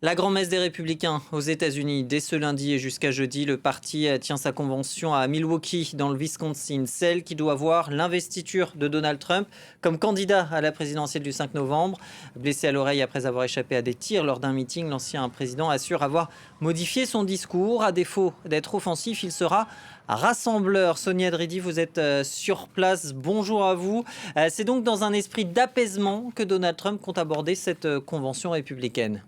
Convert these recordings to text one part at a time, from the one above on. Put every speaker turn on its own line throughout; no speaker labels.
La grand-messe des Républicains aux États-Unis. Dès ce lundi et jusqu'à jeudi, le parti tient sa convention à Milwaukee, dans le Wisconsin, celle qui doit voir l'investiture de Donald Trump comme candidat à la présidentielle du 5 novembre. Blessé à l'oreille après avoir échappé à des tirs lors d'un meeting, l'ancien président assure avoir modifié son discours. À défaut d'être offensif, il sera rassembleur. Sonia Dridi, vous êtes sur place. Bonjour à vous. C'est donc dans un esprit d'apaisement que Donald Trump compte aborder cette convention républicaine.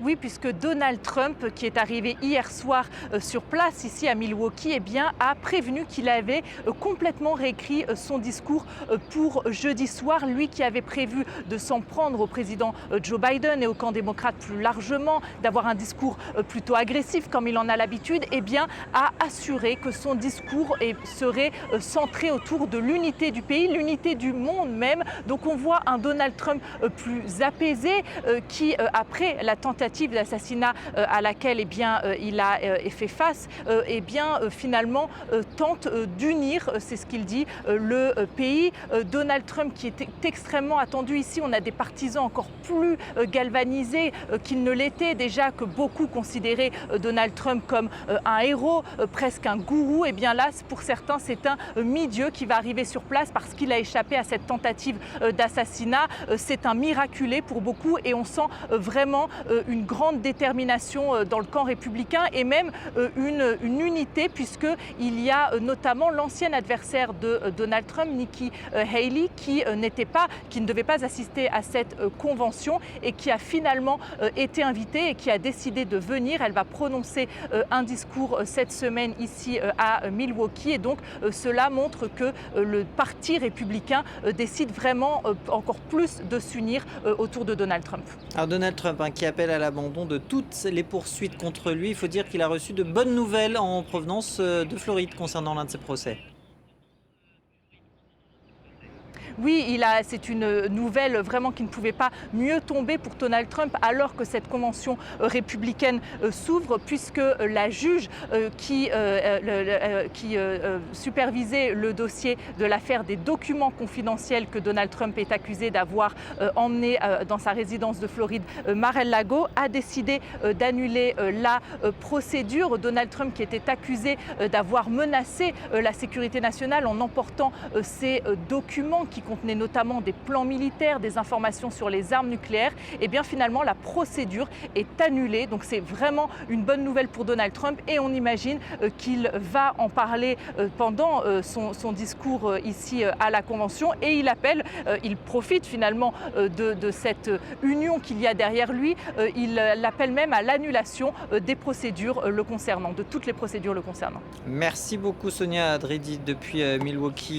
Oui, puisque Donald Trump, qui est arrivé hier soir sur place ici à Milwaukee, a prévenu qu'il avait complètement réécrit son discours pour jeudi soir. Lui qui avait prévu de s'en prendre au président Joe Biden et au camp démocrate plus largement, d'avoir un discours plutôt agressif comme il en a l'habitude, a assuré que son discours serait centré autour de l'unité du pays, l'unité du monde même. Donc on voit un Donald Trump plus apaisé qui, après la tentative d'assassinat à laquelle il a fait face, finalement tente d'unir, c'est ce qu'il dit, le pays. Donald Trump qui est extrêmement attendu ici, on a des partisans encore plus galvanisés qu'ils ne l'étaient déjà, que beaucoup considéraient Donald Trump comme un héros, presque un gourou. Là, pour certains, c'est un mi-dieu qui va arriver sur place parce qu'il a échappé à cette tentative d'assassinat. C'est un miraculé pour beaucoup et on sent vraiment une grande détermination dans le camp républicain et même une unité, puisqu'il y a notamment l'ancien adversaire de Donald Trump, Nikki Haley, qui ne devait pas assister à cette convention et qui a finalement été invitée et qui a décidé de venir. Elle va prononcer un discours cette semaine ici à Milwaukee et donc cela montre que le parti républicain décide vraiment encore plus de s'unir autour de Donald Trump.
Alors Donald Trump qui appelle à l'abandon de toutes les poursuites contre lui. Il faut dire qu'il a reçu de bonnes nouvelles en provenance de Floride concernant l'un de ses procès.
Oui, c'est une nouvelle vraiment qui ne pouvait pas mieux tomber pour Donald Trump alors que cette convention républicaine s'ouvre, puisque la juge qui supervisait le dossier de l'affaire des documents confidentiels que Donald Trump est accusé d'avoir emmenés dans sa résidence de Floride, Mar-a-Lago, a décidé d'annuler la procédure. Donald Trump qui était accusé d'avoir menacé la sécurité nationale en emportant ces documents qui contenait notamment des plans militaires, des informations sur les armes nucléaires, finalement la procédure est annulée. Donc c'est vraiment une bonne nouvelle pour Donald Trump et on imagine qu'il va en parler pendant son discours ici à la convention et il profite finalement de cette union qu'il y a derrière lui. Il l'appelle même à l'annulation des procédures le concernant, de toutes les procédures le concernant.
Merci beaucoup Sonia Dridi depuis Milwaukee.